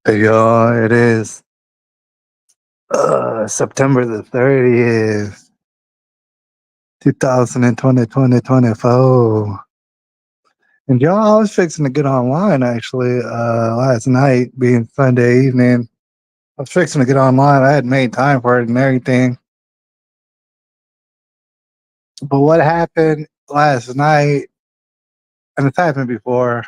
Hey, y'all, it is September the 30th, 2020, 2024. And y'all, I was fixing to get online actually last night, being Sunday evening. I was fixing to get online. I had made time for it and everything. But what happened last night, and it's happened before,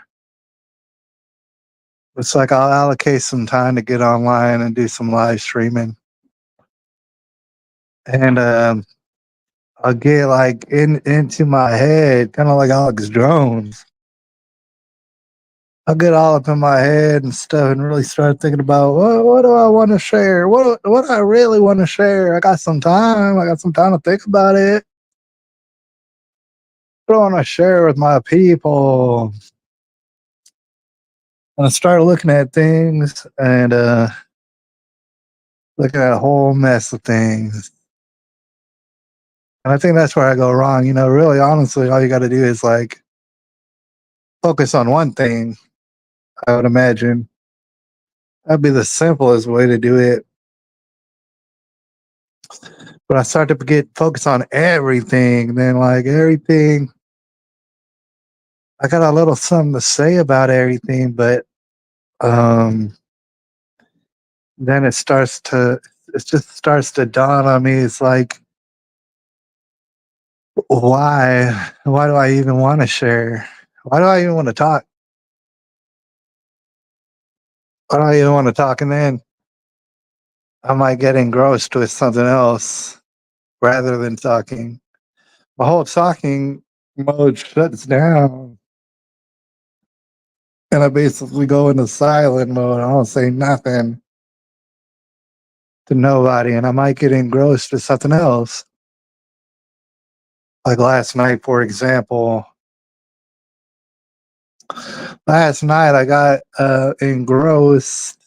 it's like I'll allocate some time to get online and do some live streaming. And I'll get like into my head, kind of like Alex Jones. I'll get all up in my head and stuff, and really start thinking about what do I want to share? What do I really want to share? I got some time. I got some time to think about it. What do I want to share with my people? And I started looking at things and looking at a whole mess of things. And I think that's where I go wrong. You know, really, honestly, all you got to do is like focus on one thing. I would imagine that'd be the simplest way to do it. But I started to get focused on everything. Then, like everything, I got a little something to say about everything, but um, then it just starts to dawn on me. It's like, why? Why do I even want to share? Why do I even want to talk? Why do I even want to talk? And then I might get engrossed with something else rather than talking. My whole talking mode shuts down. And I basically go into silent mode. I don't say nothing to nobody, and I might get engrossed with something else. Like last night, for example. Last night, I got engrossed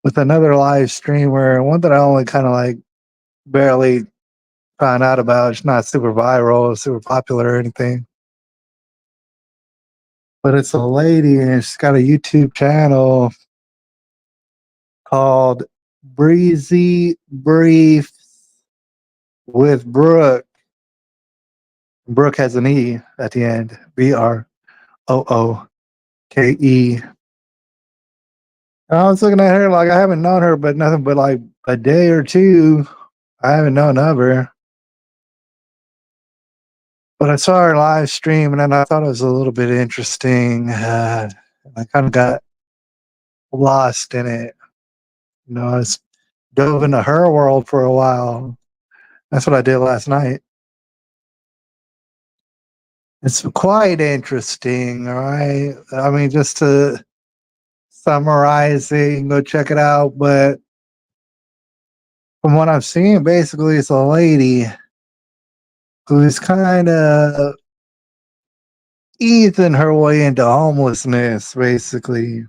with another live streamer, one that I only kind of like barely found out about. It's not super viral, super popular or anything. But it's a lady, and she's got a YouTube channel called Breezy Brief with Brooke. Brooke has an E at the end. BROOKE. I was looking at her like I haven't known her, but nothing but like a day or two. I haven't known of her. But I saw her live stream and then I thought it was a little bit interesting. I kind of got lost in it. You know, I was dove into her world for a while. That's what I did last night. It's quite interesting, all right? I mean, just to summarize it, you can go check it out. But from what I've seen, basically, it's a lady who's kind of easing her way into homelessness, basically.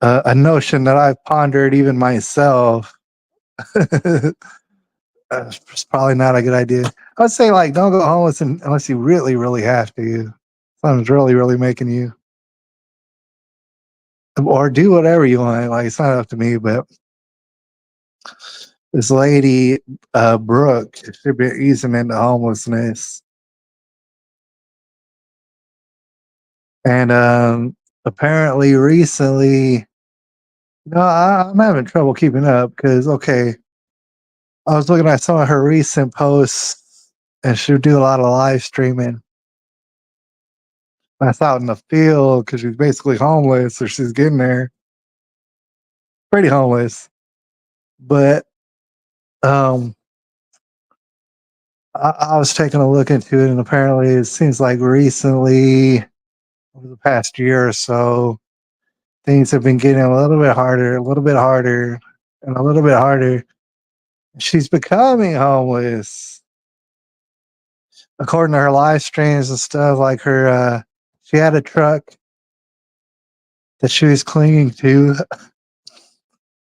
A notion that I've pondered even myself. It's probably not a good idea. I'd say, like, don't go homeless unless you really, really have to. Something's really, really making you, or do whatever you want. Like, it's not up to me, but this lady, Brooke, should be easing into homelessness. And apparently, recently, no, I'm having trouble keeping up because, okay, I was looking at some of her recent posts, and she would do a lot of live streaming. That's out in the field because she's basically homeless, or she's getting there, pretty homeless. But um, I was taking a look into it, and apparently, it seems like recently, over the past year or so, things have been getting a little bit harder, a little bit harder, and a little bit harder. She's becoming homeless, according to her live streams and stuff. Like she had a truck that she was clinging to,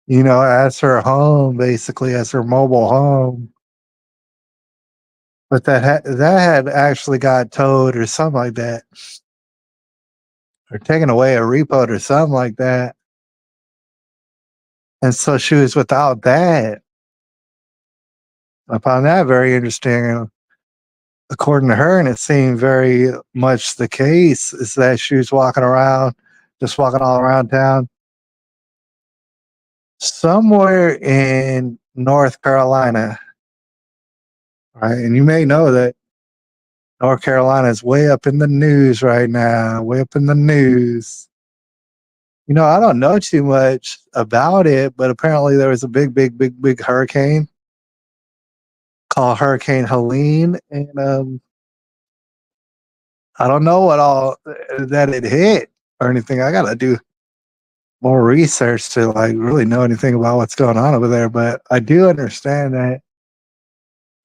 you know, as her home, basically as her mobile home. But that had actually got towed or something like that. or taking away a repo or something like that. And so she was without that. I found that very interesting. According to her, and it seemed very much the case, is that she was walking around, just walking all around town, somewhere in North Carolina, right? And you may know that North Carolina is way up in the news right now, way up in the news. You know, I don't know too much about it, but apparently there was a big hurricane called Hurricane Helene, and I don't know what all that it hit or anything. I gotta do more research to like really know anything about what's going on over there. But I do understand that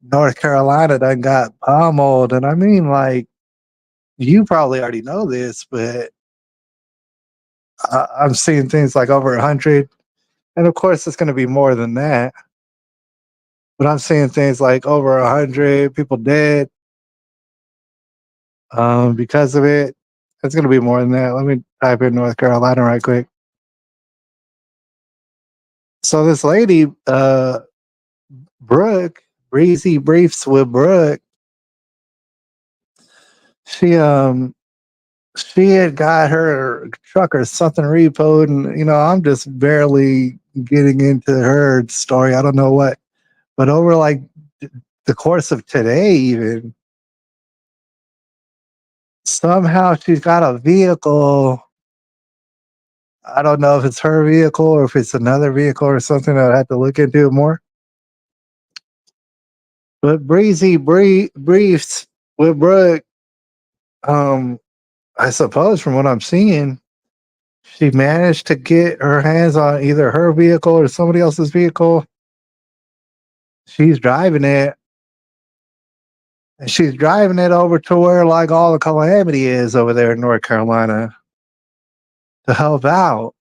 North Carolina done got pummeled, and I mean, like, you probably already know this, but I'm seeing things like over 100, and of course it's going to be more than that. But I'm seeing things like over 100 people dead because of it. It's going to be more than that. Let me type in North Carolina right quick. So this lady, Brooke, Breezy Briefs with Brooke, she she had got her truck or something repoed, and I'm just barely getting into her story. I don't know what, but over like the course of today, even somehow she's got a vehicle. I don't know if it's her vehicle or if it's another vehicle or something. I'd have to look into it more. But Briefs with Brooke, um, I suppose from what I'm seeing, she managed to get her hands on either her vehicle or somebody else's vehicle. She's driving it, and she's driving it over to where like all the calamity is over there in North Carolina to help out.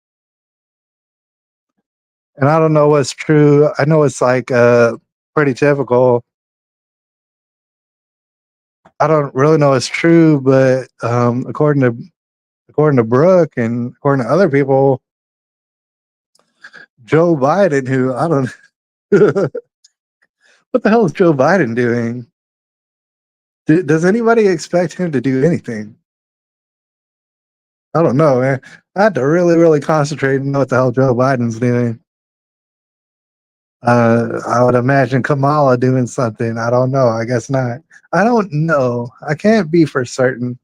And I don't know what's true. I know it's like pretty typical. I don't really know it's true, but according to Brooke and according to other people, Joe Biden, who I don't what the hell is Joe Biden doing? Does anybody expect him to do anything? I don't know, man. I had to really concentrate and know what the hell Joe Biden's doing. I would imagine Kamala doing something. I don't know. I guess not. I don't know. I can't be for certain.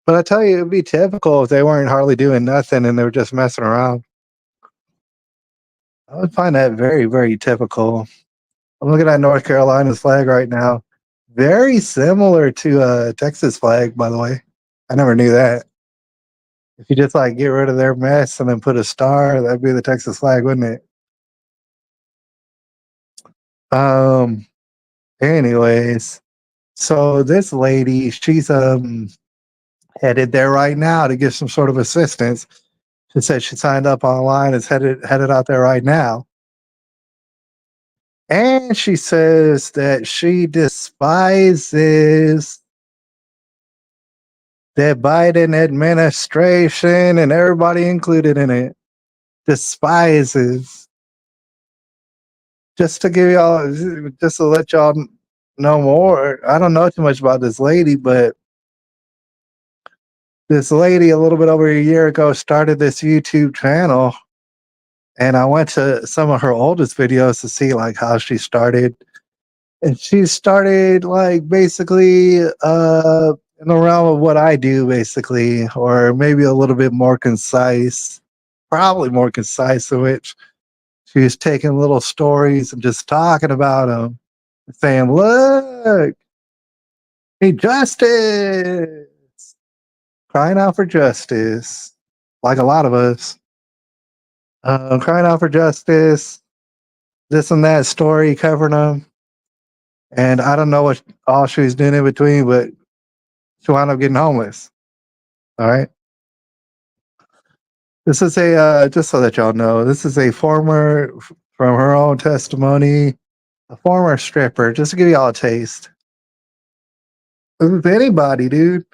But I tell you, it'd be typical if they weren't hardly doing nothing and they were just messing around. I would find that very typical. I'm looking at North Carolina's flag right now. Very similar to Texas flag, by the way. I never knew that. If you just like get rid of their mess and then put a star, that'd be the Texas flag, wouldn't it? Um. Anyways, so this lady, she's headed there right now to get some sort of assistance. She said she signed up online, is headed out there right now. And she says that she despises the Biden administration and everybody included in it. Despises. Just to give y'all, just to let y'all know more. I don't know too much about this lady, but this lady a little bit over a year ago started this YouTube channel, and I went to some of her oldest videos to see like how she started. And she started like basically in the realm of what I do basically, or maybe a little bit more concise, probably more concise, in which she was taking little stories and just talking about them, saying, "Look, hey, justice, crying out for justice," like a lot of us, crying out for justice, this and that story, covering them. And I don't know what all she was doing in between, but she wound up getting homeless. All right. This is a just so that y'all know, this is a former from her own testimony, a former stripper, just to give y'all a taste. With anybody, dude.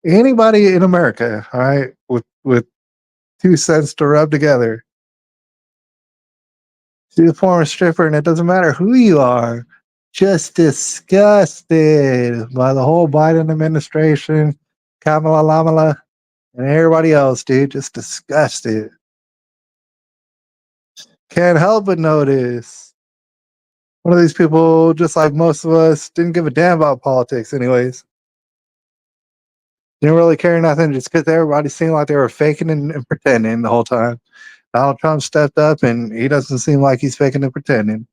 Anybody in America, all right, with 2 cents to rub together, she's a former stripper, and it doesn't matter who you are. Just disgusted by the whole Biden administration, Kamala Lamala, and everybody else, dude. Just disgusted. Can't help but notice one of these people, just like most of us, didn't give a damn about politics, anyways. Didn't really care nothing, just because everybody seemed like they were faking and pretending the whole time. Donald Trump stepped up, and he doesn't seem like he's faking and pretending.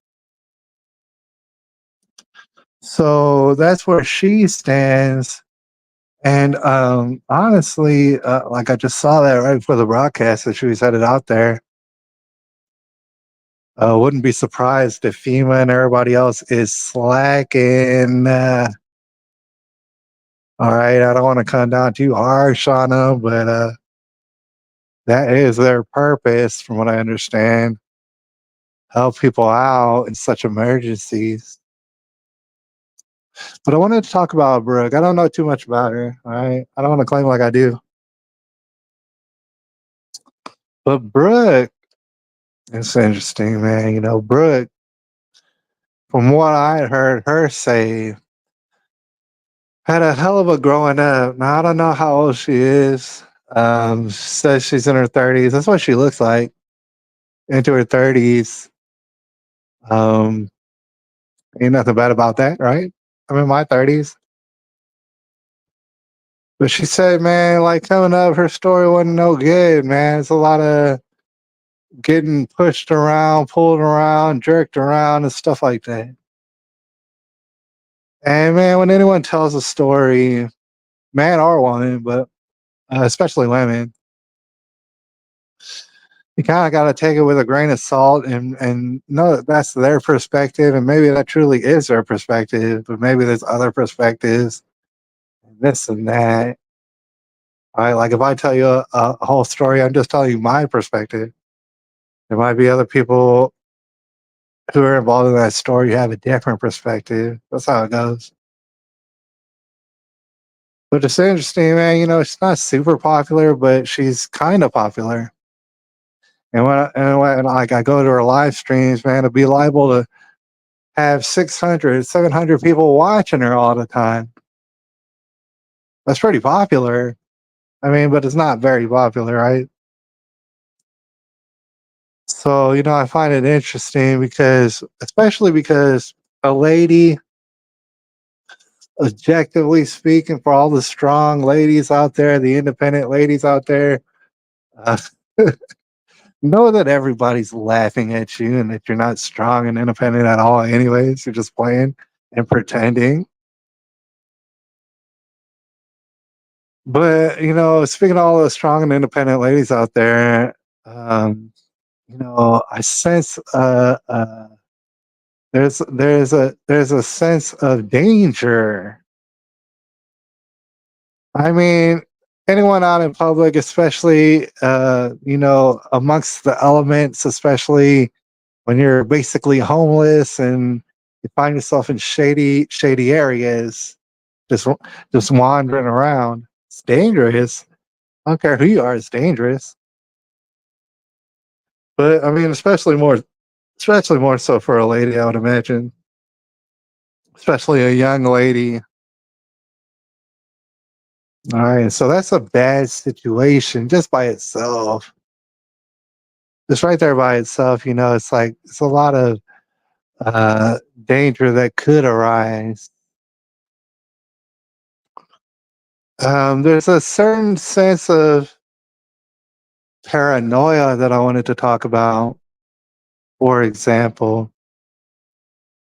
So that's where she stands. And honestly, like I just saw that right before the broadcast that she was headed out there. Wouldn't be surprised if FEMA and everybody else is slacking. All right, I don't want to come down too harsh on them, but that is their purpose, from what I understand. Help people out in such emergencies. But I wanted to talk about Brooke. I don't know too much about her. All right, I don't want to claim like I do. But Brooke, it's interesting, man. You know, Brooke, from what I had heard her say, had a hell of a growing up. Now I don't know how old she is. She says she's in her 30s. That's what she looks like, into her 30s. Um, Ain't nothing bad about that, right? I'm in my 30s. But she said, man, like coming up, her story wasn't no good, man. It's a lot of getting pushed around, pulled around, jerked around, and stuff like that. And man, when anyone tells a story, man or woman, but especially women, you kind of got to take it with a grain of salt and know that that's their perspective, and maybe that truly is their perspective, but maybe there's other perspectives, and this and that. All right, like if I tell you a whole story, I'm just telling you my perspective. There might be other people who are involved in that story who have a different perspective. That's how it goes. But it's interesting, man. You know, she's not super popular, but she's kind of popular. And when like I go to her live streams, man, to be liable to have 600, 700 people watching her all the time. That's pretty popular. I mean, but it's not very popular, right? So, you know, I find it interesting because, especially because a lady, objectively speaking, for all the strong ladies out there, the independent ladies out there, uh, know that everybody's laughing at you and that you're not strong and independent at all, anyways. You're just playing and pretending. But, you know, speaking of all the strong and independent ladies out there, um, you know, I sense there's a sense of danger. I mean, anyone out in public, especially you know, amongst the elements, especially when you're basically homeless and you find yourself in shady areas, just just wandering around. It's dangerous. I don't care who you are, it's dangerous. But I mean, especially more so for a lady, I would imagine, especially a young lady. All right, so that's a bad situation just by itself. Just right there by itself, you know, it's like it's a lot of uh, danger that could arise. There's a certain sense of paranoia that I wanted to talk about. For example,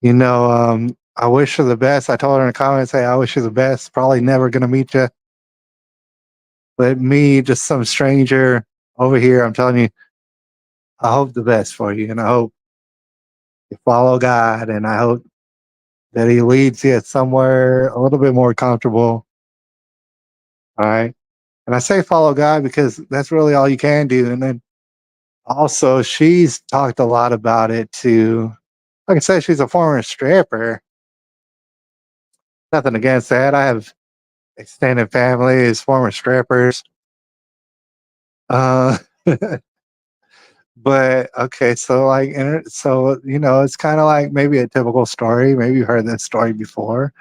you know, I wish her the best. I told her in the comments, "Hey, I wish you the best. Probably never gonna meet you, but me, just some stranger over here, I'm telling you, I hope the best for you, and I hope you follow God, and I hope that He leads you somewhere a little bit more comfortable." All right, and I say follow God because that's really all you can do. And then also, she's talked a lot about it too. Like I said, she's a former stripper. Nothing against that. I have extended family, his former strippers. Uh, but okay, so like, so it's kind of like maybe a typical story. Maybe you heard this story before.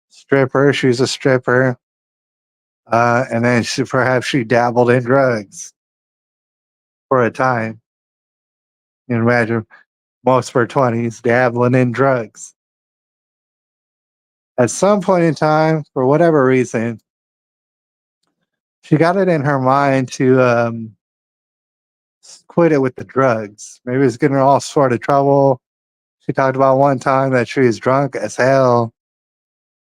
Stripper, she's a stripper, and then she dabbled in drugs for a time. You can imagine most of her 20s dabbling in drugs. At some point in time, for whatever reason, she got it in her mind to quit it with the drugs. Maybe it's getting her all sort of trouble. She talked about one time that she was drunk as hell.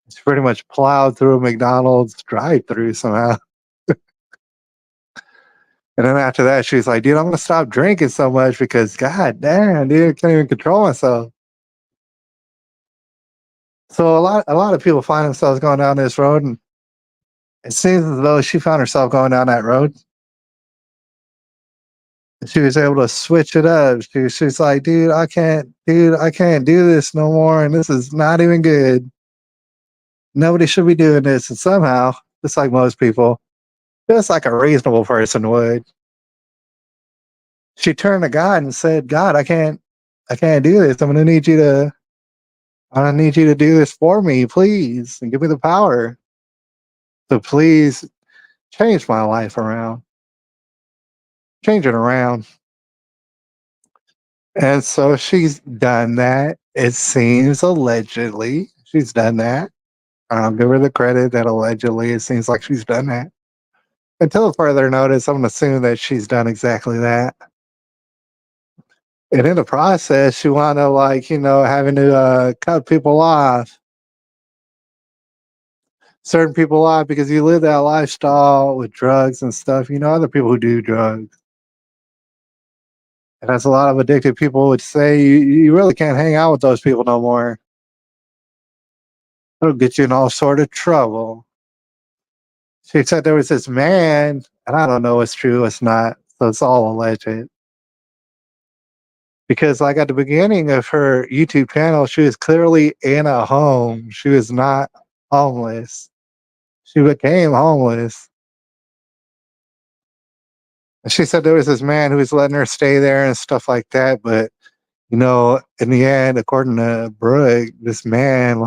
She pretty much plowed through a McDonald's drive-through somehow. And then after that, she was like, "Dude, I'm gonna stop drinking so much because, god damn, dude, I can't even control myself." So a lot of people find themselves going down this road, and it seems as though she found herself going down that road. She was able to switch it up. She's like, dude, I can't do this no more, and this is not even good. Nobody should be doing this." And somehow, just like most people, just like a reasonable person would, she turned to God and said, "God, I can't do this. I need you to do this for me, please, and give me the power to please change my life around, change it around." And so she's done that. It seems allegedly she's done that. I'll give her the credit that allegedly it seems like she's done that. Until further notice, I'm going to assume that she's done exactly that. And in the process, she wound up having to cut people off, certain people off because you live that lifestyle with drugs and stuff. You know, other people who do drugs. And as a lot of addicted people would say, you really can't hang out with those people no more. It'll get you in all sort of trouble. She said there was this man, and I don't know what's true, what's not, so it's all alleged. Because like at the beginning of her YouTube channel, she was clearly in a home. She was not homeless. She became homeless. And she said there was this man who was letting her stay there and stuff like that. But, in the end, according to Brooke, this man,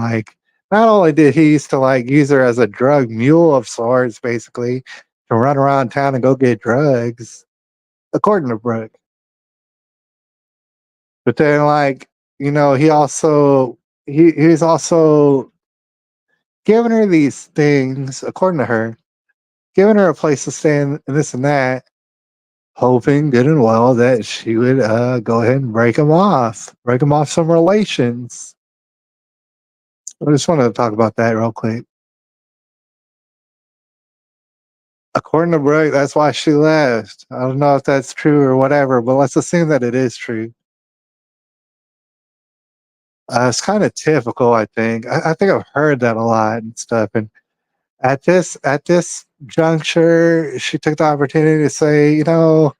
not only did he used to use her as a drug mule of sorts, basically, to run around town and go get drugs, according to Brooke. But then, he was also giving her these things, according to her, giving her a place to stay and this and that, hoping good and well that she would go ahead and break him off some relations. I just wanted to talk about that real quick. According to Brooke, that's why she left. I don't know if that's true or whatever, but let's assume that it is true. It's kind of typical, I think. I think I've heard that a lot and stuff. And at this juncture, she took the opportunity to say, I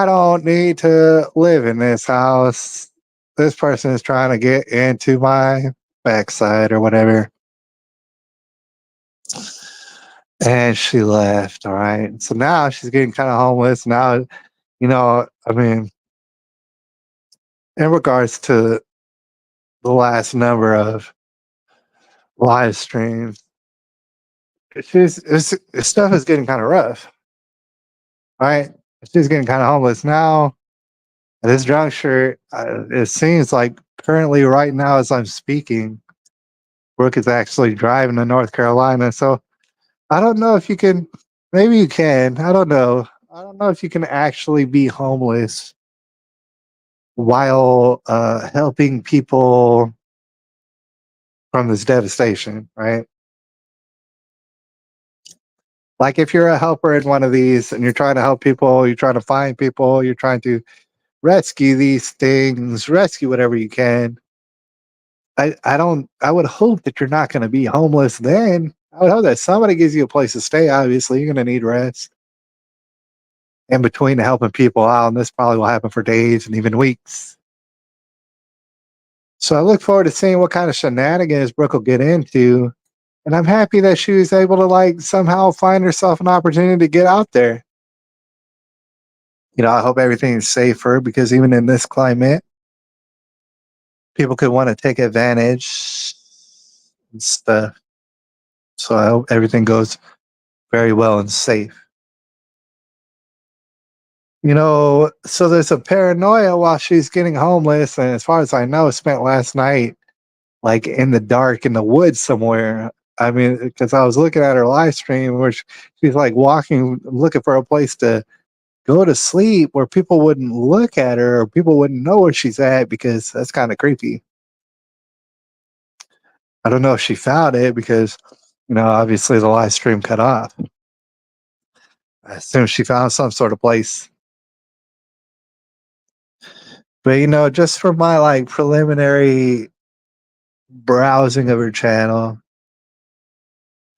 don't need to live in this house. This person is trying to get into my backside or whatever. And she left. All right. So now she's getting kind of homeless. Now, I mean, in regards to the last number of live streams, stuff is getting kind of rough. Right. She's getting kind of homeless now. At this juncture, it seems like currently, right now, as I'm speaking, Brooke is actually driving to North Carolina. So I don't know if you can. Maybe you can. I don't know. I don't know if you can actually be homeless while helping people from this devastation, right? Like if you're a helper in one of these and you're trying to help people, you're trying to find people, you're trying to rescue these things, rescue whatever you can. I would hope that you're not going to be homeless then. I would hope that somebody gives you a place to stay. Obviously, you're going to need rest in between helping people out, and this probably will happen for days and even weeks. So I look forward to seeing what kind of shenanigans Brooke will get into And I'm happy that she was able to like somehow find herself an opportunity to get out there. I hope everything's safer because even in this climate, people could want to take advantage and stuff. So I hope everything goes very well and safe. So there's a paranoia while she's getting homeless, and as far as I know, spent last night like in the dark in the woods somewhere. I mean, because I was looking at her live stream where she's like walking, looking for a place to go to sleep where people wouldn't look at her or people wouldn't know where she's at because that's kind of creepy. I don't know if she found it because, obviously the live stream cut off. I assume she found some sort of place. But just from my like preliminary browsing of her channel,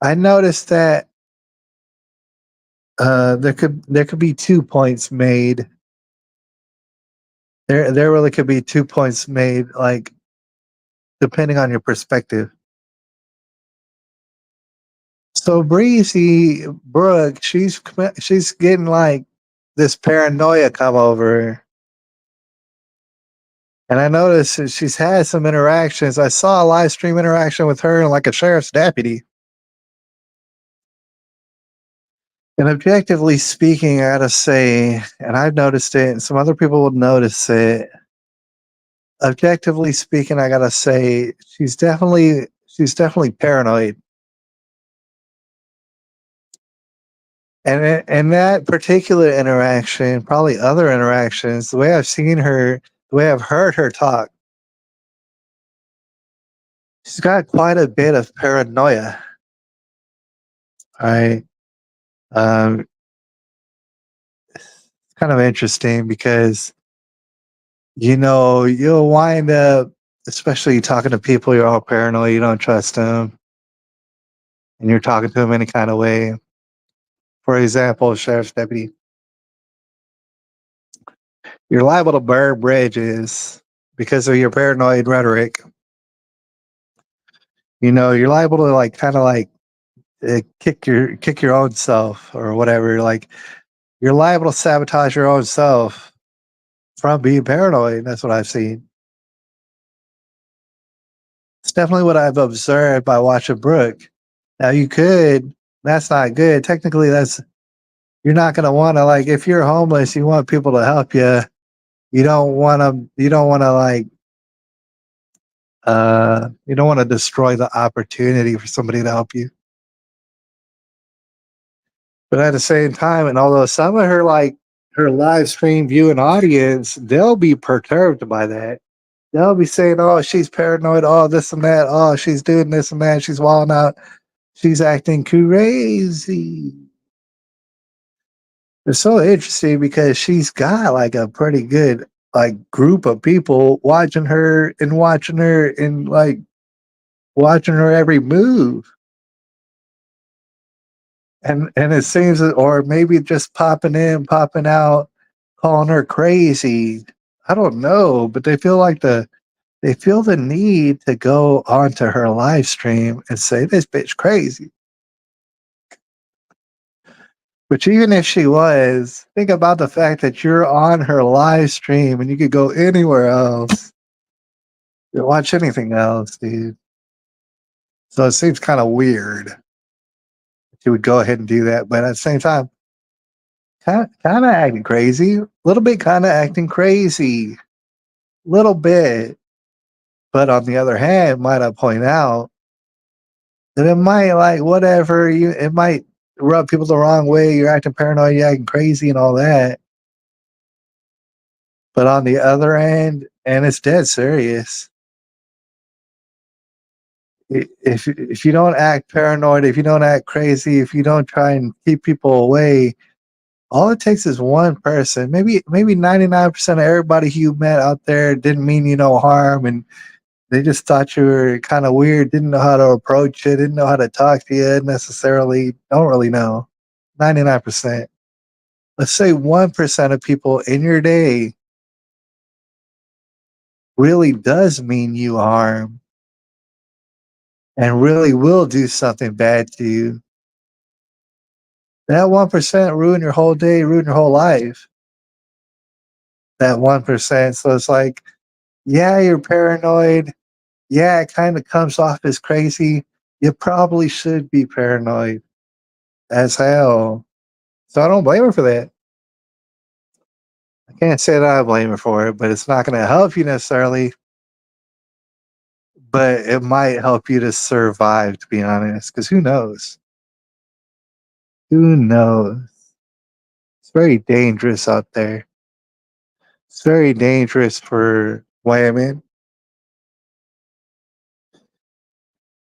I noticed that there could be 2 points made. There really could be 2 points made, like depending on your perspective. So Breezy Brooke, she's getting like this paranoia come over her. And I noticed that she's had some interactions. I saw a live stream interaction with her and like a sheriff's deputy. And objectively speaking, I gotta say, and I've noticed it, and some other people will notice it. Objectively speaking, I gotta say, she's definitely paranoid. And in that particular interaction, probably other interactions, the way I've seen her, the way I've heard her talk, she's got quite a bit of paranoia. Right? It's kind of interesting because you'll wind up, especially talking to people you're all paranoid, you don't trust them, and you're talking to them any kind of way. For example, sheriff's deputy, you're liable to burn bridges because of your paranoid rhetoric. You're liable to like kind of like kick your own self or whatever. Like you're liable to sabotage your own self from being paranoid. That's what I've seen. It's definitely what I've observed by watching Brooke. Now you could. That's not good. Technically, you're not going to want to like if you're homeless, you want people to help you. You don't want to. You don't want to like. You don't want to destroy the opportunity for somebody to help you. But at the same time, and although some of her live stream viewing audience, they'll be perturbed by that. They'll be saying, "Oh, she's paranoid. Oh, this and that. Oh, she's doing this and that. She's wilding out. She's acting crazy." It's so interesting because she's got like a pretty good like group of people watching her and like watching her every move. And it seems that, or maybe just popping in, popping out, calling her crazy. I don't know, but they feel the need to go onto her live stream and say this bitch crazy. But even if she was, think about the fact that you're on her live stream and you could go anywhere else. You watch anything else, dude. So it seems kind of weird that you would go ahead and do that. But at the same time, kind of acting crazy. A little bit kind of acting crazy. Little bit. But on the other hand, might I point out that it might like whatever you it might rub people the wrong way. You're acting paranoid, you're acting crazy and all that. But on the other end, and it's dead serious. If you don't act paranoid, if you don't act crazy, if you don't try and keep people away, all it takes is one person. Maybe 99% of everybody you met out there didn't mean you no harm, and they just thought you were kind of weird, didn't know how to approach you, didn't know how to talk to you necessarily. Don't really know. 99%. Let's say 1% of people in your day really does mean you harm. and really will do something bad to you. That 1% ruin your whole day, ruin your whole life. That 1%. So it's like, yeah, you're paranoid. Yeah, it kind of comes off as crazy. You probably should be paranoid as hell. So I don't blame her for that. I can't say that I blame her for it, but it's not going to help you necessarily. But it might help you to survive, to be honest, because who knows? Who knows? It's very dangerous out there. It's very dangerous for women.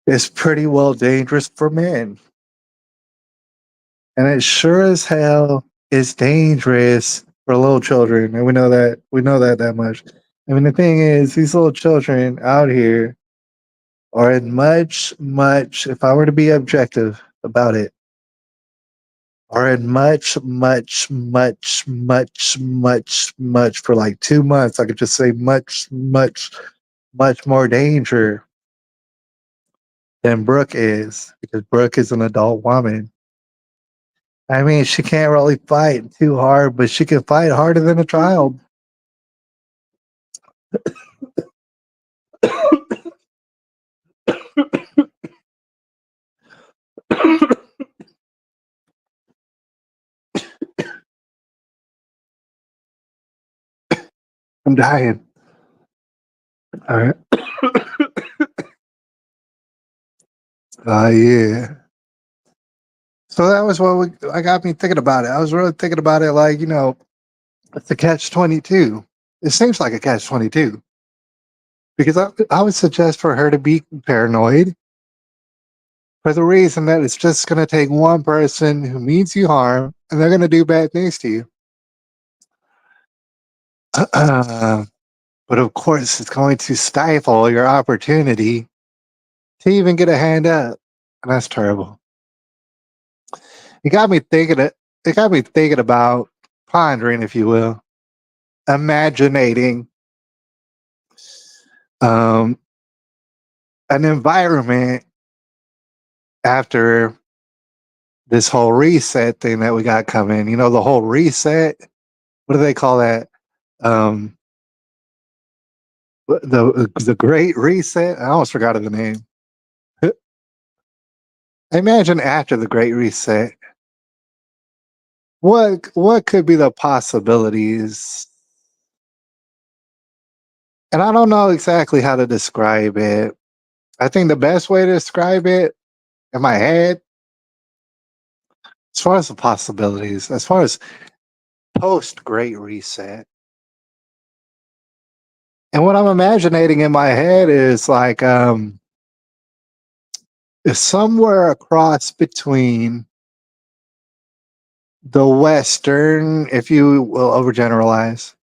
It's pretty well dangerous for men. And it sure as hell is dangerous for little children. And we know that that much. I mean, the thing is, these little children out here are in much, if I were to be objective about it, are in much for like 2 months. I could just say much more danger than Brooke is, because Brooke is an adult woman. I mean, she can't really fight too hard, but she can fight harder than a child. I'm dying. All right. Yeah. So that was I got me thinking about it. I was really thinking about it like, it's a catch 22. It seems like a catch 22 because I would suggest for her to be paranoid for the reason that it's just going to take one person who means you harm and they're going to do bad things to you. But of course, it's going to stifle your opportunity to even get a hand up. And that's terrible. It got me thinking. It got me thinking about pondering, if you will, imaginating um, an environment after this whole reset thing that we got coming. You know, the whole reset. What do they call that? Um, the Great Reset. I almost forgot of the name. Imagine after the Great Reset. What could be the possibilities? And I don't know exactly how to describe it. I think the best way to describe it in my head, as far as the possibilities, as far as post Great Reset, and what I'm imagining in my head is somewhere across between the Western, if you will overgeneralize,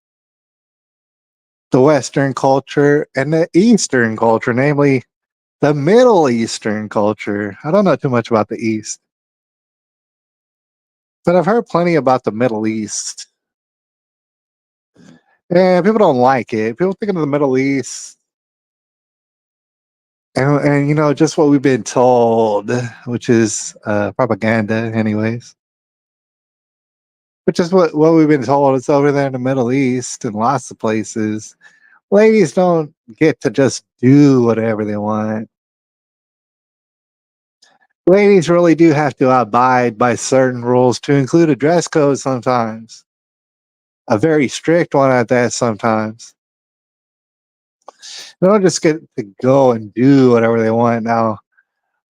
the Western culture and the Eastern culture, namely the Middle Eastern culture. I don't know too much about the East, but I've heard plenty about the Middle East. And people don't like it. People think of the Middle East and just what we've been told, which is propaganda, anyways. Which is what we've been told. It's over there in the Middle East and lots of places. Ladies don't get to just do whatever they want. Ladies really do have to abide by certain rules, to include a dress code sometimes, a very strict one at that sometimes. They don't just get to go and do whatever they want. Now,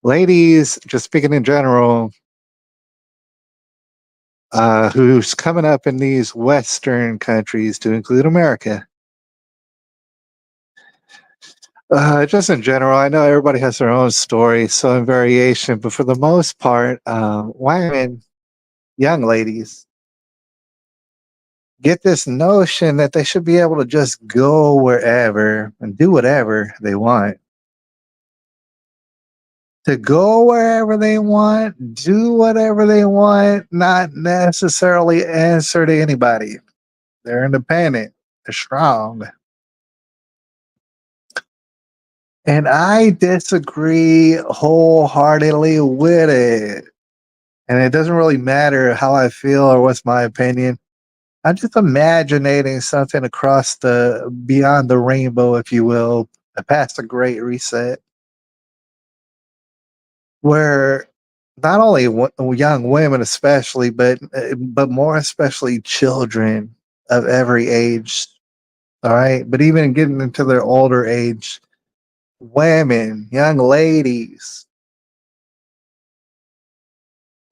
ladies, just speaking in general, who's coming up in these Western countries, to include America, just in general, I know everybody has their own story, so in variation, but for the most part, women, young ladies, get this notion that they should be able to just go wherever and do whatever they want. To go wherever they want, do whatever they want, not necessarily answer to anybody. They're independent, they're strong. And I disagree wholeheartedly with it. And it doesn't really matter how I feel or what's my opinion. I'm just imaginating something across the beyond the rainbow, if you will, past the great reset, where not only young women, especially, but more especially children of every age. All right, but even getting into their older age, women, young ladies,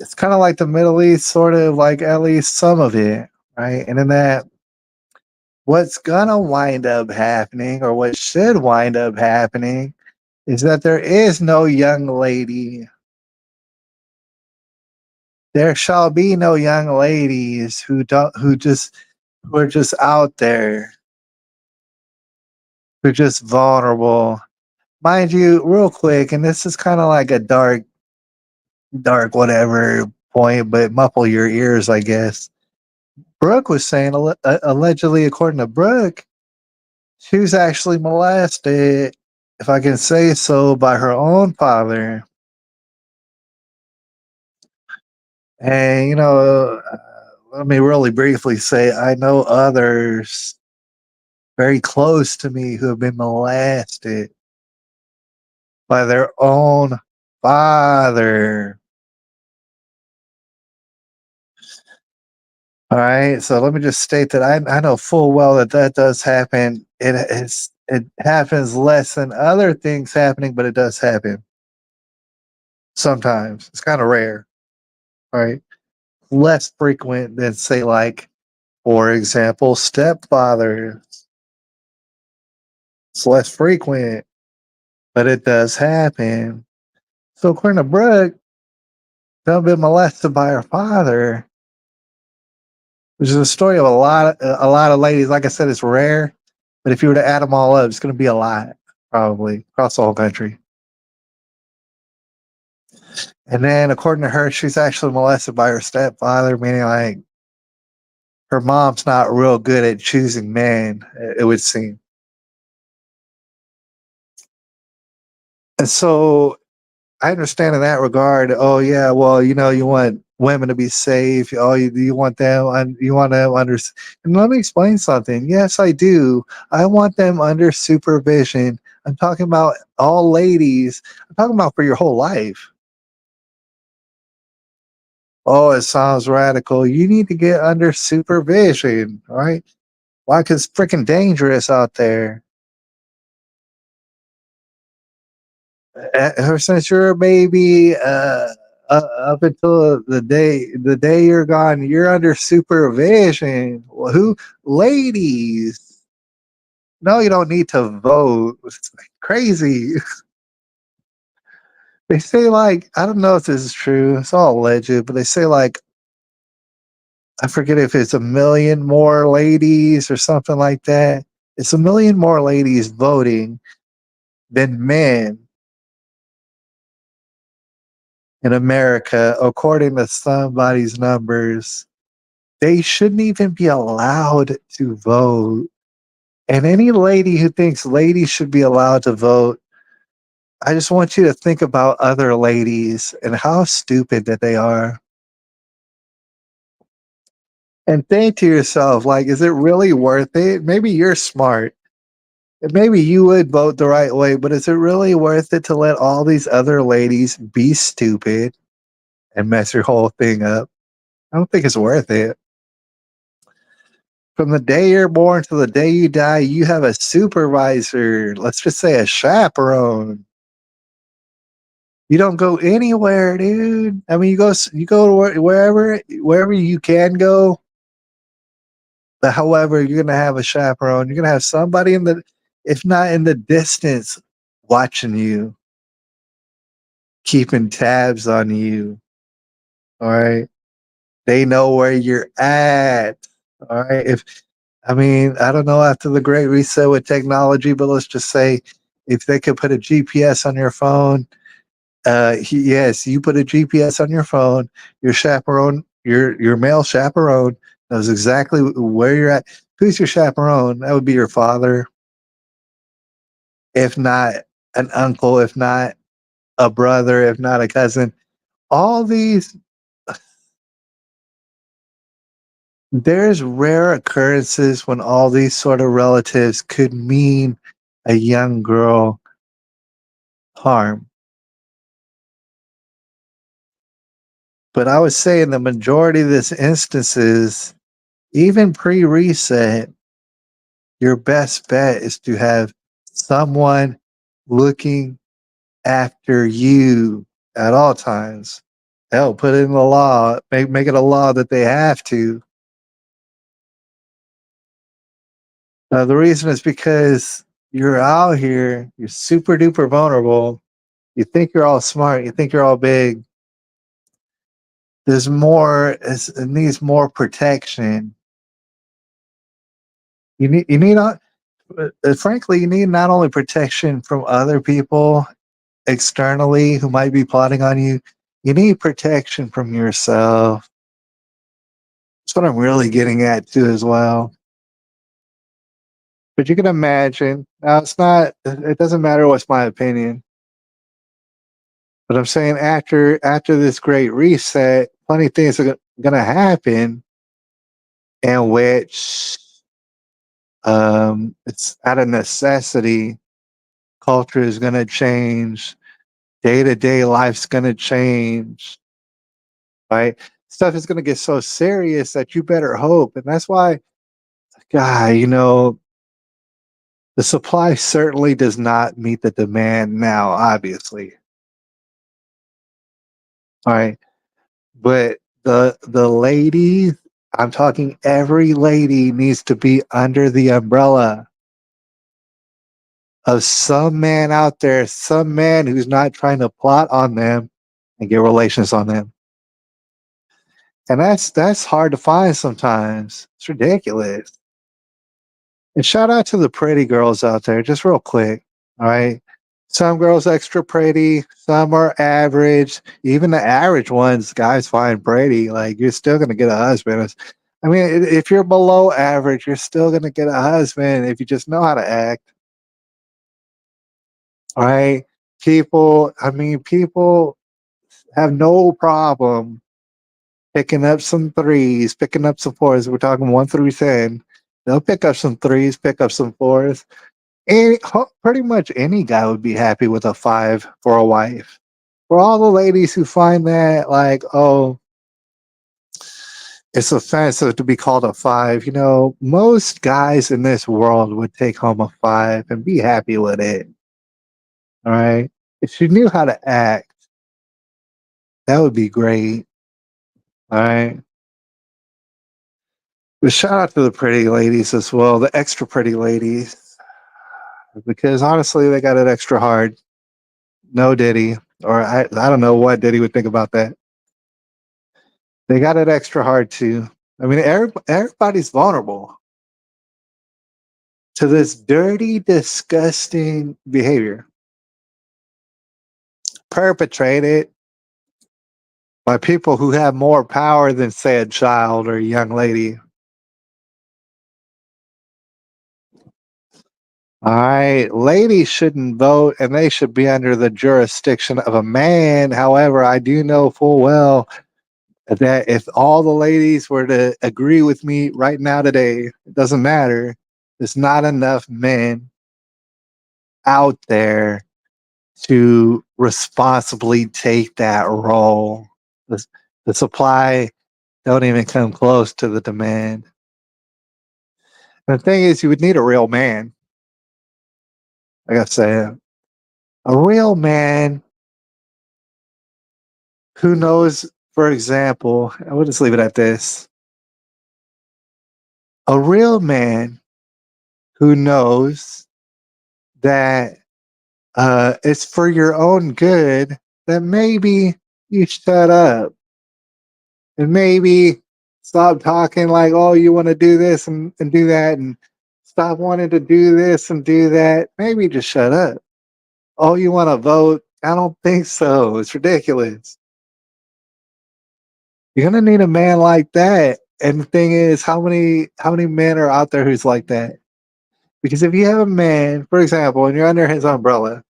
it's kind of like the Middle East, sort of like at least some of it, right? And in that, what's gonna wind up happening, or what should wind up happening, is that there is no young lady. There shall be no young ladies who are just out there, who are just vulnerable. Mind you, real quick, and this is kind of like a dark whatever point, but muffle your ears, I guess. Brooke was saying, allegedly, according to Brooke, she was actually molested, if I can say so, by her own father. And, let me really briefly say I know others very close to me who have been molested by their own father. All right. So let me just state that I know full well that that does happen. It happens less than other things happening, but it does happen sometimes. It's kind of rare, right? Less frequent than, say, like, for example, stepfather. It's less frequent, but it does happen. So according to Brooke, she's been molested by her father, which is a story of a lot of ladies. Like I said, it's rare, but if you were to add them all up, it's going to be a lot, probably across the whole country. And then, according to her, she's actually molested by her stepfather, meaning like her mom's not real good at choosing men. It would seem. And so I understand in that regard. Oh yeah, well, you want women to be safe. Oh, you want them, and you want them under. And let me explain something. Yes, I do. I want them under supervision. I'm talking about all ladies. I'm talking about for your whole life. Oh, it sounds radical. You need to get under supervision, right? Why? Because it's freaking dangerous out there. Ever since you're a baby, up until the day you're gone, you're under supervision. Well, who, ladies? No, you don't need to vote. It's like crazy. They say, like, I don't know if this is true. It's all alleged, but they say, like, I forget if it's a million more ladies or something like that. It's a million more ladies voting than men in America, according to somebody's numbers. They shouldn't even be allowed to vote. And any lady who thinks ladies should be allowed to vote, I just want you to think about other ladies and how stupid that they are. And think to yourself, like, is it really worth it? Maybe you're smart. And maybe you would vote the right way, but is it really worth it to let all these other ladies be stupid and mess your whole thing up? I don't think it's worth it. From the day you're born to the day you die, you have a supervisor. Let's just say a chaperone. You don't go anywhere, dude. I mean, you go to wherever you can go. But however, you're gonna have a chaperone. You're gonna have somebody if not in the distance, watching you, keeping tabs on you. All right, they know where you're at. All right, if I mean, I don't know after the great reset with technology, but let's just say if they could put a GPS on your phone, yes, you put a GPS on your phone, your chaperone, your male chaperone knows exactly where you're at. Who's your chaperone? That would be your father. If not, an uncle, if not a brother, if not a cousin. All these, there's rare occurrences when all these sort of relatives could mean a young girl harm. But I would say in the majority of these instances, even pre reset, your best bet is to have someone looking after you at all times. Hell, put it in the law, make it a law that they have to. The reason is because you're out here, you're super duper vulnerable. You think you're all smart, you think you're all big. There's more, it needs more protection. You need frankly, you need not only protection from other people externally who might be plotting on you, you need protection from yourself. That's what I'm really getting at too, as well. But you can imagine, now it's not, it doesn't matter what's my opinion, but I'm saying after this great reset, plenty of things are going to happen in which it's out of necessity. Culture is going to change, day to day life's going to change, right? Stuff is going to get so serious that you better hope. And that's why, God, the supply certainly does not meet the demand now, obviously. All right. But the ladies, I'm talking every lady needs to be under the umbrella of some man out there, some man who's not trying to plot on them and get relations on them. And that's hard to find sometimes. It's ridiculous. And shout out to the pretty girls out there, just real quick. All right. Some girls extra pretty, some are average. Even the average ones, guys find pretty. Like you're still gonna get a husband. I mean, if you're below average, you're still gonna get a husband if you just know how to act. All right. People have no problem picking up some threes, picking up some fours. We're talking 1 through 10. They'll pick up some threes, pick up some fours. Pretty much any guy would be happy with a 5 for a wife. For all the ladies who find that, like, oh, it's offensive to be called a 5, most guys in this world would take home a 5 and be happy with it. All right. If you knew how to act, that would be great. All right. But shout out to the pretty ladies as well, the extra pretty ladies, because honestly, they got it extra hard. No Diddy, or I don't know what Diddy would think about that. They got it extra hard too. I mean, everybody's vulnerable to this dirty, disgusting behavior perpetrated by people who have more power than, say, a child or a young lady. All right, ladies shouldn't vote and they should be under the jurisdiction of a man. However, I do know full well that if all the ladies were to agree with me right now today, it doesn't matter. There's not enough men out there to responsibly take that role. The, the supply don't even come close to the demand. And the thing is, you would need a real man. Like I said, a real man who knows, for example, I will just leave it at this. A real man who knows that it's for your own good, that maybe you shut up and maybe stop talking like, oh, you want to do this and do that, and stop wanting to do this and do that. Maybe just shut up. Oh, you want to vote? I don't think so. It's ridiculous. You're gonna need a man like that. And the thing is, how many men are out there who's like that? Because if you have a man, for example, and you're under his umbrella,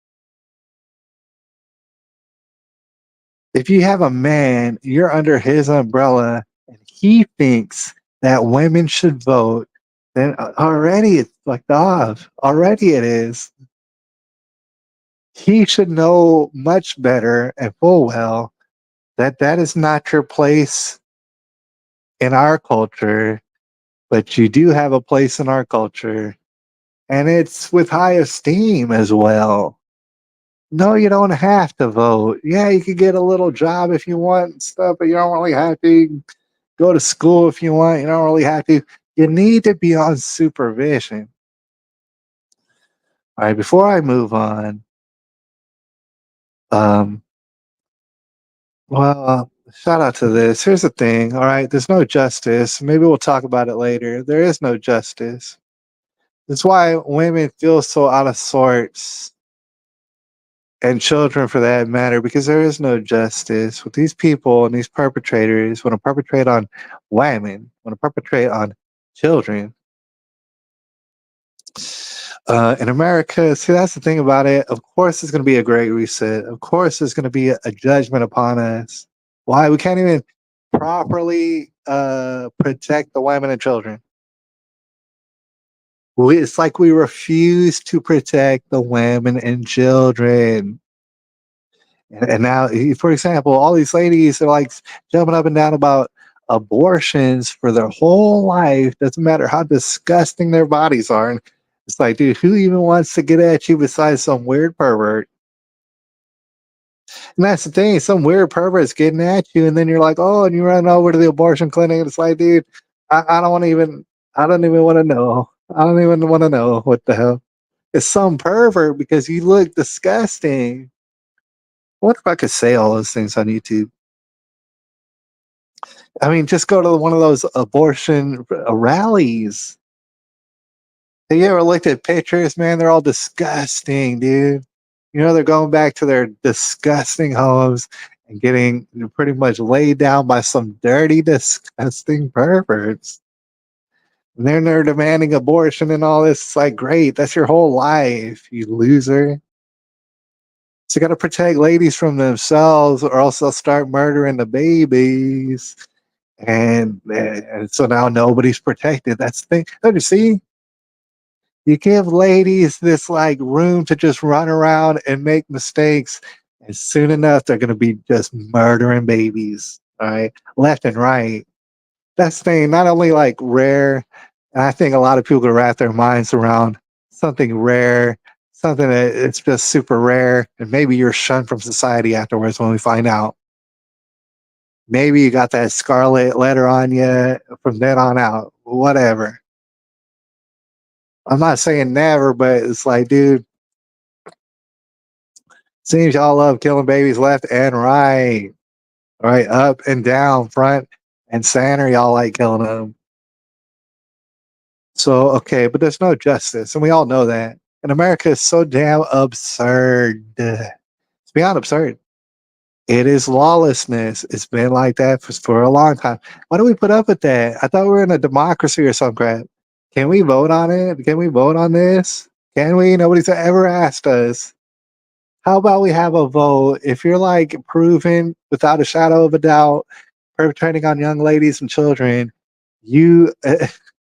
If you have a man, you're under his umbrella, and he thinks that women should vote, then already it's fucked off. Already it is. He should know much better and full well that that is not your place in our culture, but you do have a place in our culture, and it's with high esteem as well. No, you don't have to vote. Yeah, you could get a little job if you want and stuff, but you don't really have to go to school if you want. You don't really have to. You need to be on supervision. All right, before I move on, um, shout out to this. Here's the thing. All right, there's no justice. Maybe we'll talk about it later. There is no justice. That's why women feel so out of sorts, and children for that matter, because there is no justice. With these people and these perpetrators, want to perpetrate on women, want to perpetrate on children. In America, see, that's the thing about it. Of course, there's going to be a great reset. Of course, there's going to be a judgment upon us. Why? We can't even properly protect the women and children. It's like we refuse to protect the women and children. And now, for example, all these ladies are like jumping up and down about abortions for their whole life. Doesn't matter how disgusting their bodies are. And it's like, dude, who even wants to get at you besides some weird pervert? And that's the thing, some weird pervert's getting at you, and then you're like, oh, and you run over to the abortion clinic, and it's like, dude, I don't want to even, I don't even want to know. I don't even want to know what the hell. It's some pervert because you look disgusting. What if I could say all those things on YouTube? I mean, just go to one of those abortion rallies. Have you ever looked at pictures, man? They're all disgusting, dude. You know, they're going back to their disgusting homes and getting pretty much laid down by some dirty, disgusting perverts. And then they're demanding abortion and all this. It's like, great, that's your whole life, you loser. So you got to protect ladies from themselves, or else they'll start murdering the babies. And so now nobody's protected. That's the thing. Don't you see? You give ladies this like room to just run around and make mistakes, and soon enough they're gonna be just murdering babies. All right, left and right. That's the thing. Not only like rare, and I think a lot of people can wrap their minds around something rare, something that it's just super rare, and maybe you're shunned from society afterwards when we find out. Maybe you got that scarlet letter on you from then on out. Whatever. I'm not saying never, but it's like, dude, seems y'all love killing babies left and right. Right, up and down, front and center, y'all like killing them. So, okay, but there's no justice, and we all know that. And America is so damn absurd. It's beyond absurd. It is lawlessness. It's been like that for a long time. Why do we put up with that? I thought we were in a democracy or some crap. Can we vote on it? Can we vote on this? Can we? Nobody's ever asked us. How about we have a vote? If you're like proven without a shadow of a doubt perpetrating on young ladies and children, you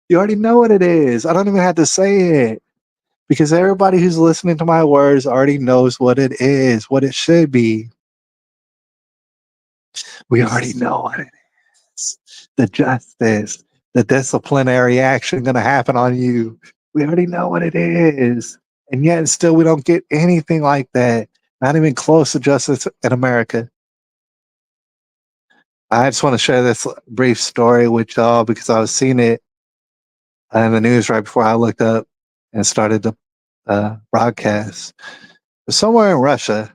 you already know what it is. I don't even have to say it because everybody who's listening to my words already knows what it is, what it should be. We already know what it is. The justice, the disciplinary action going to happen on you. We already know what it is. And yet still we don't get anything like that. Not even close to justice in America. I just want to share this brief story with y'all because I was seeing it in the news right before I looked up and started the broadcast. Somewhere in Russia,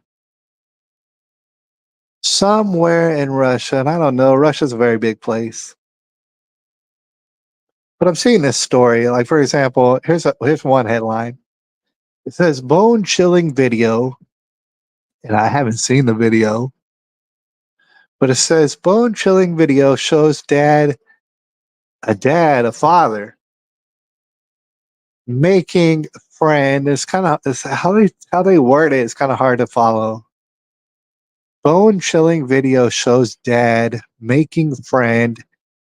and I don't know, Russia's a very big place. But I'm seeing this story. Like, for example, here's one headline. It says bone chilling video, and I haven't seen the video, but it says bone chilling video shows a father making friend. It's kind of it's how they word it. It's kind of hard to follow. Bone chilling video shows dad making friend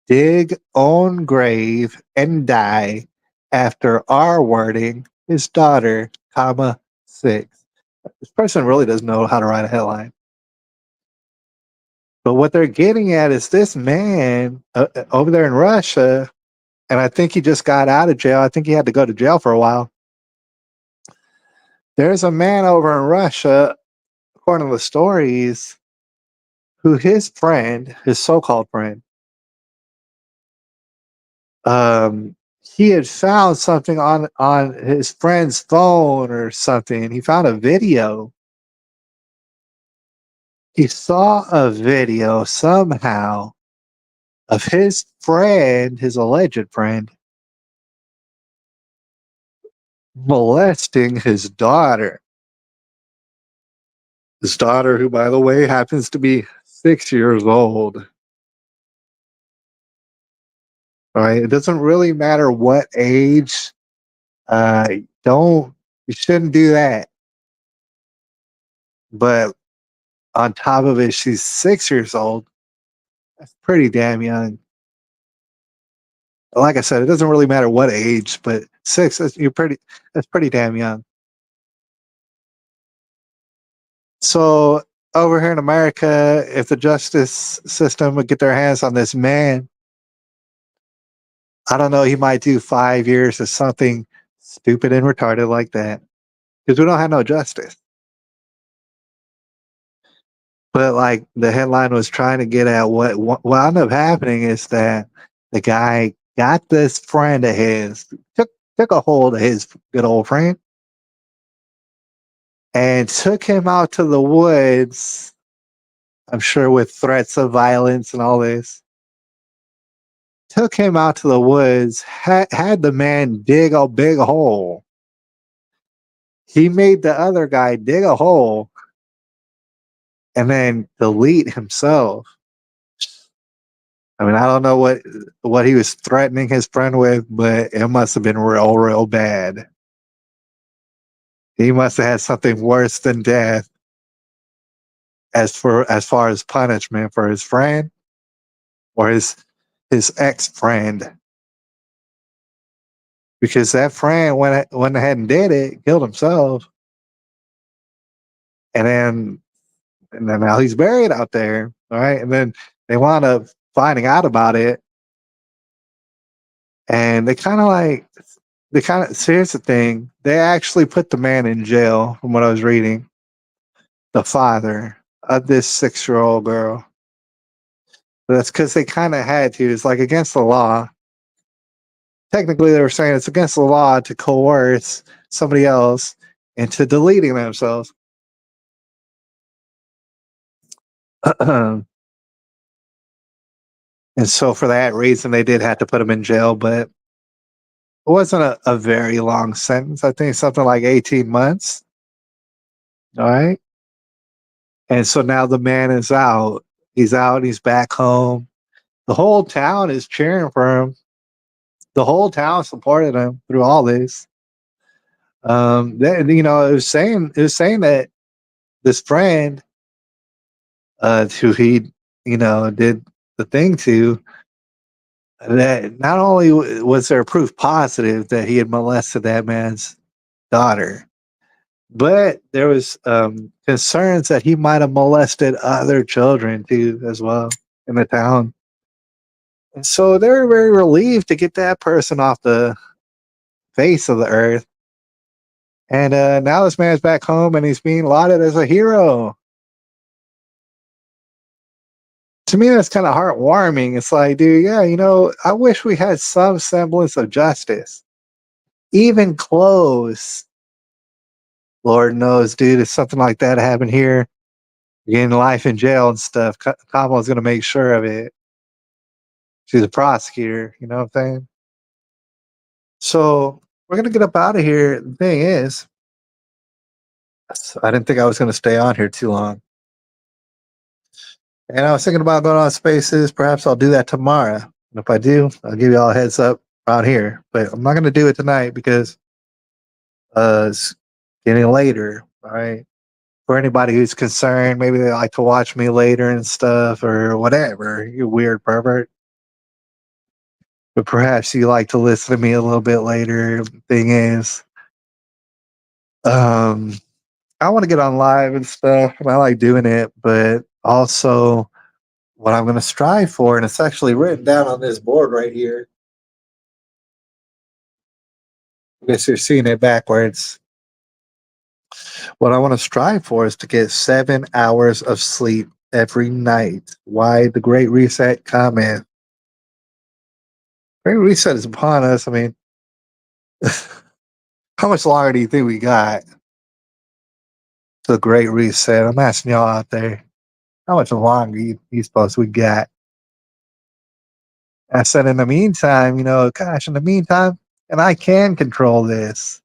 dig own grave and die after R wording his daughter, comma 6. This person really doesn't know how to write a headline. But what they're getting at is this man over there in Russia, and I think he just got out of jail. I think he had to go to jail for a while. There's a man over in Russia, according to the stories, who his friend, his so-called friend, he had found something on his friend's phone or something. He found a video. He saw a video somehow of his friend, his alleged friend, molesting his daughter. His daughter, who, by the way, happens to be 6 years old. All right. It doesn't really matter what age. Don't You shouldn't do that. But on top of it, she's 6 years old. That's pretty damn young. Like I said, it doesn't really matter what age, but six, that's pretty damn young. So over here in America, if the justice system would get their hands on this man, I don't know, he might do 5 years or something stupid and retarded like that. Because we don't have no justice. But like the headline was trying to get at what ended up happening is that the guy got this friend of his, took a hold of his good old friend and took him out to the woods, I'm sure with threats of violence and all this. Took him out to the woods, had the man dig a big hole. He made the other guy dig a hole and then delete himself. I mean, I don't know what he was threatening his friend with, but it must have been real bad. He must have had something worse than death as far as punishment for his friend or his ex friend, because that friend went ahead and did it, killed himself, and then now he's buried out there, all right? And then they wound up finding out about it, and here's the thing, they actually put the man in jail, from what I was reading, the father of this 6-year-old girl. But that's because they kind of had to. It's like against the law. Technically, they were saying it's against the law to coerce somebody else into deleting themselves. And so for that reason, they did have to put him in jail, but it wasn't a very long sentence. I think something like 18 months. All right. And so now the man is out. He's out. He's back home. The whole town is cheering for him. The whole town supported him through all this. It was saying that this friend, who he, did the thing to, that not only was there proof positive that he had molested that man's daughter, but there was concerns that he might have molested other children too, as well, in the town. And so they're very relieved to get that person off the face of the earth. And now this man's back home and he's being lauded as a hero. To me, that's kind of heartwarming. It's like, dude, yeah, I wish we had some semblance of justice, even close. Lord knows, dude, if something like that happened here, getting life in jail and stuff, Kamala's going to make sure of it. She's a prosecutor, you know what I'm saying? So we're going to get up out of here. The thing is, I didn't think I was going to stay on here too long. And I was thinking about going on Spaces. Perhaps I'll do that tomorrow. And if I do, I'll give you all a heads up around here. But I'm not going to do it tonight because it's getting later. All right. For anybody who's concerned, maybe they like to watch me later and stuff or whatever. You weird pervert. But perhaps you like to listen to me a little bit later. Thing is, um, I want to get on live and stuff, and I like doing it. But also, what I'm going to strive for, and it's actually written down on this board right here. I guess you're seeing it backwards. What I want to strive for is to get 7 hours of sleep every night. Why the Great Reset cometh? Great Reset is upon us. I mean, how much longer do you think we got? The Great Reset. I'm asking y'all out there, how much longer you suppose we got? I said, in the meantime, gosh, in the meantime, and I can control this.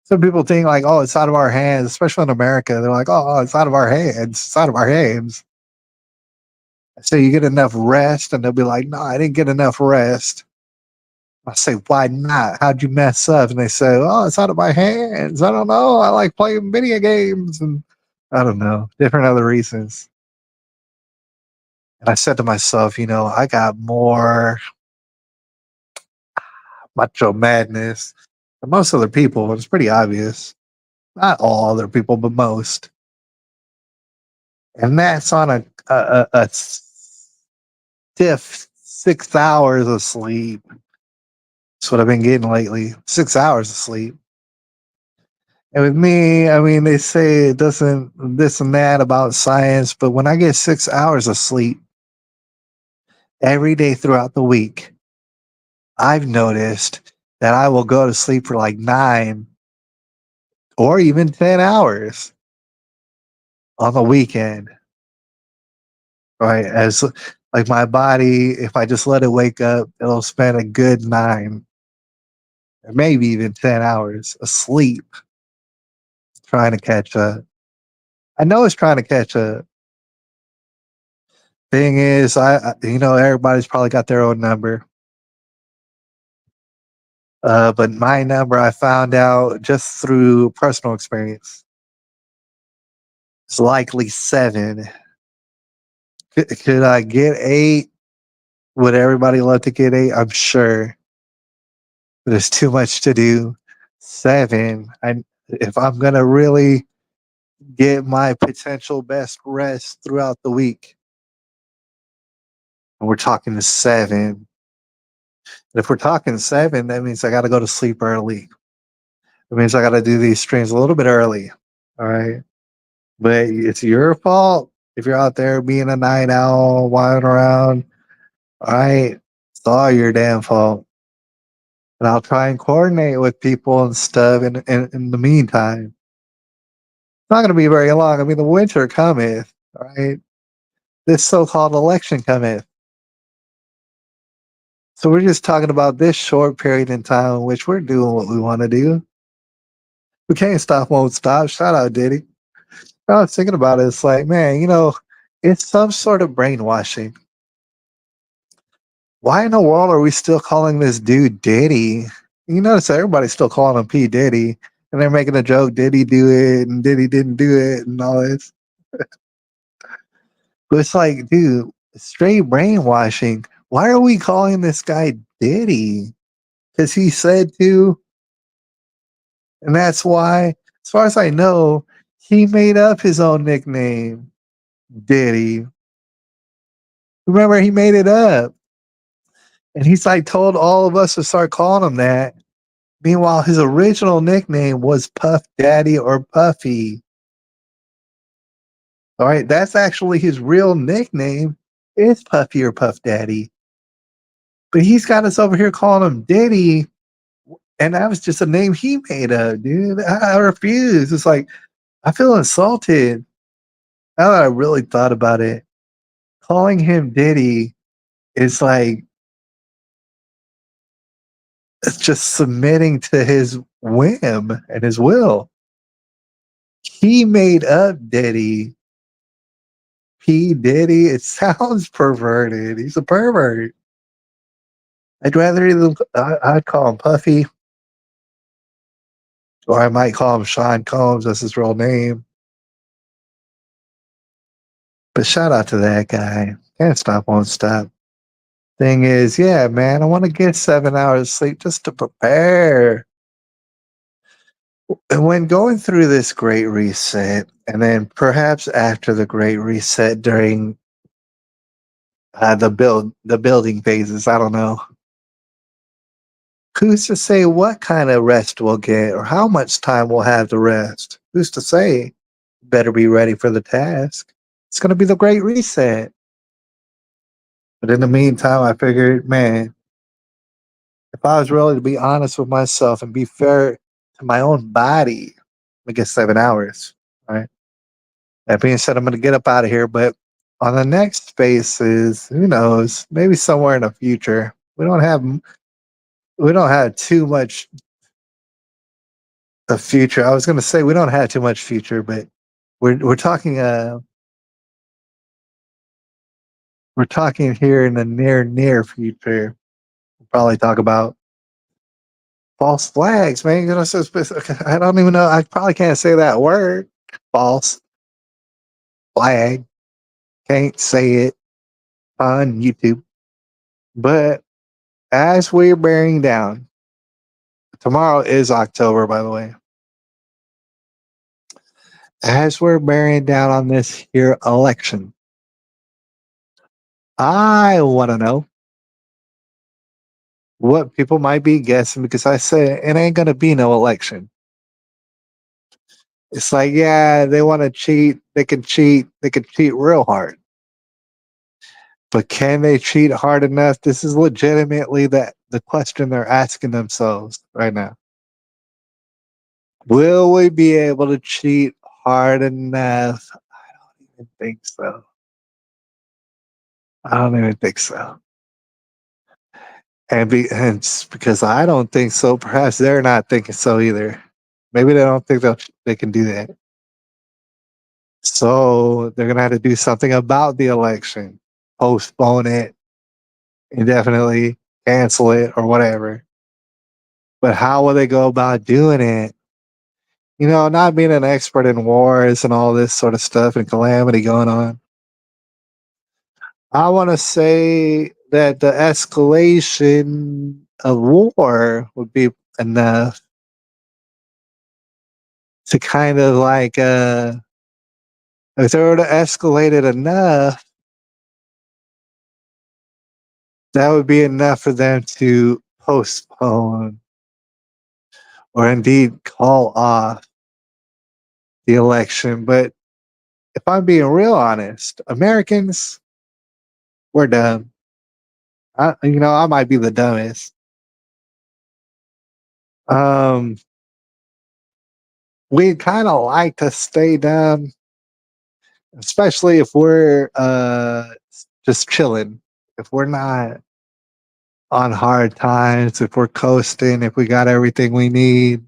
Some people think like, oh, it's out of our hands, especially in America. They're like, oh, it's out of our hands. It's out of our hands. So you get enough rest, and they'll be like, no, I didn't get enough rest. I say, why not? How'd you mess up? And they say, oh, it's out of my hands. I don't know. I like playing video games, and I don't know, different other reasons. And I said to myself, I got more macho madness than most other people. It's pretty obvious. Not all other people, but most. And that's on a stiff 6 hours of sleep. That's what I've been getting lately. 6 hours of sleep. And with me, I mean, they say it doesn't this and that about science, but when I get 6 hours of sleep every day throughout the week, I've noticed that I will go to sleep for like 9 or even 10 hours on the weekend. Right? As like my body, if I just let it wake up, it'll spend a good 9 or maybe even 10 hours asleep trying to catch up. I know it's trying to catch up. Thing is, everybody's probably got their own number. But my number, I found out just through personal experience, is likely 7. Could I get 8? Would everybody love to get 8? I'm sure. But it's too much to do. 7. If I'm gonna really get my potential best rest throughout the week, and we're talking 7. And if we're talking 7, that means I got to go to sleep early. It means I got to do these streams a little bit early. All right. But it's your fault if you're out there being a night owl, wandering around. All right. It's all your damn fault. And I'll try and coordinate with people and stuff in the meantime. It's not going to be very long. I mean, the winter cometh. All right. This so called election cometh. So we're just talking about this short period in time in which we're doing what we want to do. We can't stop, won't stop. Shout out, Diddy. I was thinking about it. It's like, man, it's some sort of brainwashing. Why in the world are we still calling this dude Diddy? You notice everybody's still calling him P. Diddy, and they're making a joke, did he do it, and did he didn't do it, and all this. But it's like, dude, straight brainwashing. Why are we calling this guy Diddy? Because he said to, and that's why, as far as I know, he made up his own nickname, Diddy. Remember, he made it up. And he's like told all of us to start calling him that. Meanwhile, his original nickname was Puff Daddy or Puffy. All right, that's actually his real nickname is Puffy or Puff Daddy. But he's got us over here calling him Diddy, and that was just a name he made up, dude. I refuse. It's like I feel insulted. Now that I really thought about it, calling him Diddy is like it's just submitting to his whim and his will. He made up Diddy. P. Diddy. It sounds perverted. He's a pervert. I'd call him Puffy, or I might call him Sean Combs. That's his real name. But shout out to that guy. Can't stop, won't stop. Thing is, yeah, man, I want to get 7 hours of sleep just to prepare. And when going through this great reset, and then perhaps after the great reset during the building phases, I don't know. Who's to say what kind of rest we'll get or how much time we'll have to rest? Who's to say? Better be ready for the task. It's going to be the great reset. But in the meantime, I figured, man, if I was really to be honest with myself and be fair to my own body, I get 7 hours. Right. That being said, I'm going to get up out of here. But on the next spaces, who knows? Maybe somewhere in the future. We don't have too much of future. I was going to say we don't have too much future, but we're talking we're talking here in the near future. We'll probably talk about false flags, man. You know, so I don't even know. I probably can't say that word. False flag. Can't say it on YouTube. But as we're bearing down, tomorrow is October, by the way. As we're bearing down on this here election, I want to know what people might be guessing because I said it ain't going to be no election. It's like, yeah, they want to cheat. They can cheat. They can cheat real hard. But can they cheat hard enough? This is legitimately the question they're asking themselves right now. Will we be able to cheat hard enough? I don't even think so. I don't even think so. And it's because I don't think so. Perhaps they're not thinking so either. Maybe they don't think they can do that. So they're gonna have to do something about the election, postpone it, indefinitely, cancel it, or whatever. But how will they go about doing it? You know, not being an expert in wars and all this sort of stuff and calamity going on. I want to say that the escalation of war would be enough to kind of like if they were to escalate it enough, that would be enough for them to postpone or indeed call off the election. But if I'm being real honest, Americans, we're dumb. I might be the dumbest. Um, we kind of like to stay dumb, especially if we're just chilling. If we're not on hard times, if we're coasting, if we got everything we need.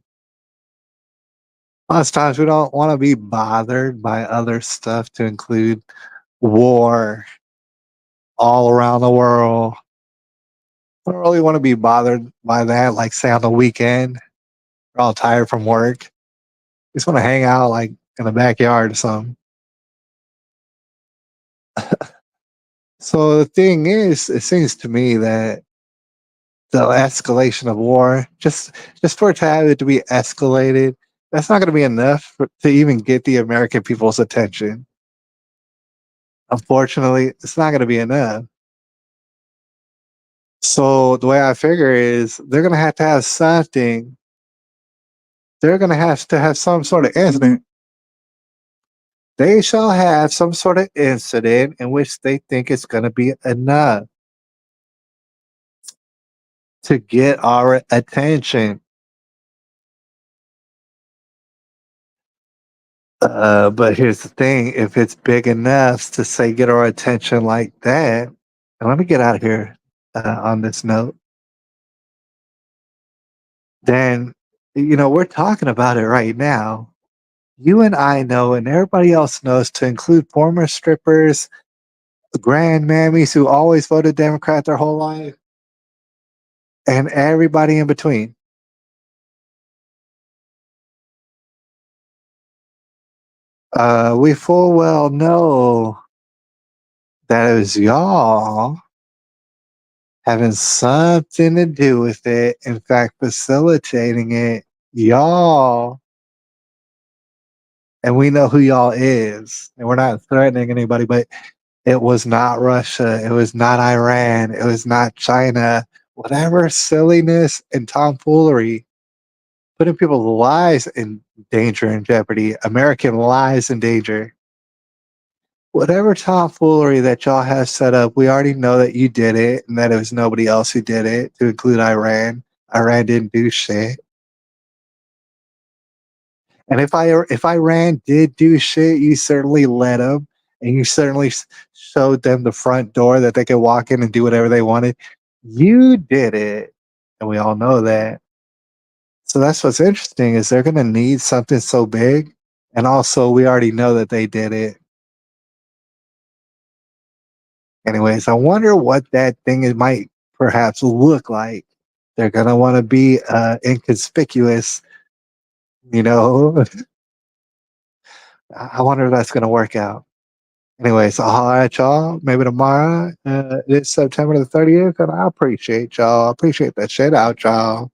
Lots of times we don't want to be bothered by other stuff to include war all around the world. I don't really want to be bothered by that, like say on the weekend. We're all tired from work. Just want to hang out like in the backyard or something. So the thing is, it seems to me that the escalation of war, just for it to have it to be escalated, that's not going to be enough to even get the American people's attention. Unfortunately, it's not going to be enough. So the way I figure is they're going to have something. They're going to have some sort of incident. They shall have some sort of incident in which they think it's going to be enough to get our attention. But here's the thing: if it's big enough to say get our attention like that, and let me get out of here on this note, then we're talking about it right now. You and I know, and everybody else knows, to include former strippers, grand mammies who always voted Democrat their whole life, and everybody in between. We full well know that it was y'all having something to do with it. In fact, facilitating it, y'all, and we know who y'all is, and we're not threatening anybody, but it was not Russia, it was not Iran, it was not China. Whatever silliness and tomfoolery, putting people's lives in danger and jeopardy, American lives in danger. Whatever tomfoolery that y'all have set up, we already know that you did it and that it was nobody else who did it, to include Iran. Iran didn't do shit. And if Iran did do shit, you certainly let them, and you certainly showed them the front door that they could walk in and do whatever they wanted. You did it, and we all know that. So that's what's interesting is they're going to need something so big, and also we already know that they did it. Anyways, I wonder what that thing is might perhaps look like. They're going to want to be inconspicuous, you know. I wonder if that's going to work out. Anyways, I'll holler at y'all maybe tomorrow. It's September the 30th, and I appreciate y'all. I appreciate that shit out, y'all.